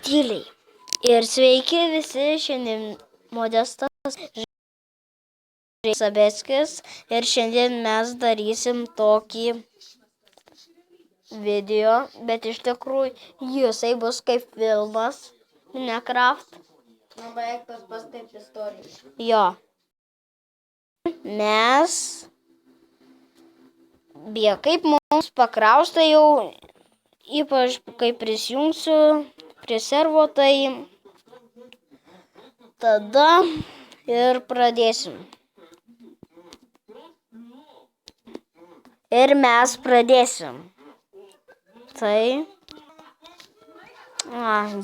Tyliai. Ir sveiki visi, šiandien Modestas Sabeckis ir šiandien mes darysim tokį video, bet iš tikrųjų jisai bus kaip filmas Minecraft. Nu, beveik tas pats kaip istorija. Jo. Mes kaip mums pakrausta jau, ypač kai prisijungsiu prie servo, tai tada ir pradėsim. Ir mes pradėsim. Tai...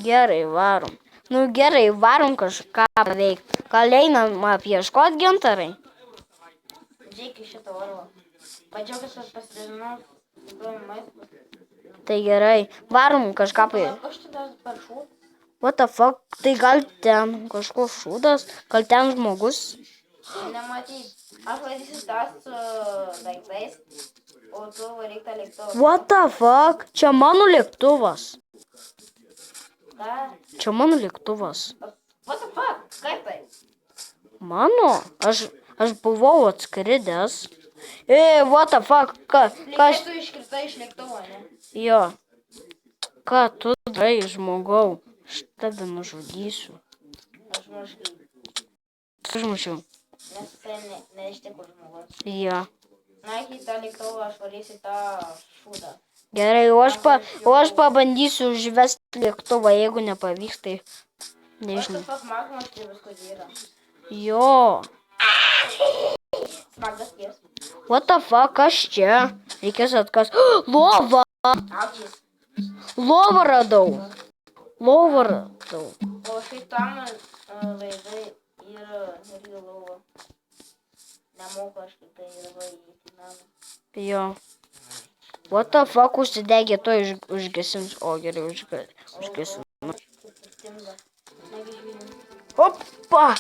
gerai, varom. Nu gerai, varom kažką paveikti. Gal einam apieškot gintarai? Žiūrėk į šitą orvą. Padžiaugas aš pasidalinau duomi maistą. Tai gerai, varom kažką paveikti. Aš čia dar paršau. What the fuck? Tai gal ten kažkoks šūdas? Gal ten žmogus? Nematyt. Aš varysiu tas su daiktais, o tu varyk tą lėktuvą. What the fuck? Čia mano lėktuvas. Ką? Čia mano lėktuvas. What the fuck? Kaip tai? Mano? Aš buvau atskridęs. What the fuck? Lygiai tu iškritai iš lėktuvo, ne? Jo. Ką tu darai, žmogau? Aš tave nužudysiu. Aš mažkai. Užmušiau. Nes tai neištiko žmogus. Jo. Na, į tą lėktuvą aš varysiu tą šūdą. Gerai, o aš pabandysiu užvesti lėktuvą, jeigu nepavyks, tai nežinau. What the fuck, magma štai visko yra. Jo. Smagas ties. What the fuck, kas čia? Reikės atkas. Lova! Aučiais. Lovą radau. Lovą radau. O šitam laidai yra irgi lova. Nemoka aš kaip tai yra įeiti namą. Jo. What the fuck, užsidegė to užgesins. O, gerai, užgesins. Sustimda. Negi žvilgiu. Opa!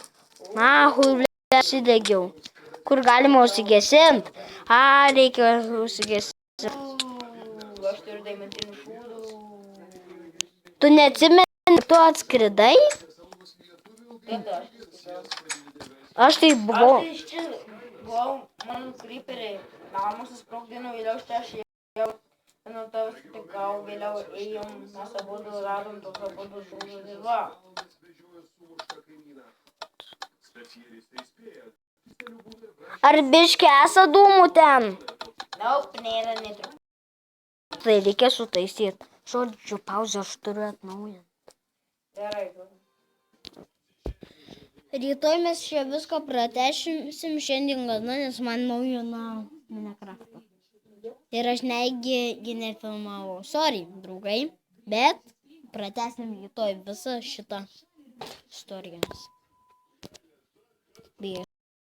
Nahui, užsidegiau. Kur galima užsigesint? Reikia užsigesinti. Aš turiu daimentinių šūdų. Tu neatsimeni, tu atskridai? Kaip tai aš atskridau? Aš tai buvau. Aš tai iš čia buvau, mano creeperiai. Namus susprogdino, vėliau štai aš ėjau. Nuo tavęs sutikau, vėliau ėjom, mes abudu radom tokiu abudu šūdų ir va. Ar biškį esą dūmų ten? Daup, nėra netrukus. Tai reikia sutaisyti. Žodžiu, pauzę aš turiu atnaujinti. Gerai. Rytoj mes čia viską pratęsim šiandien gana, nes man naujina Minecraft'ą. Ir aš negi nefilmavau. Sorry, draugai, bet pratęsim rytoj visą šitą istoriją.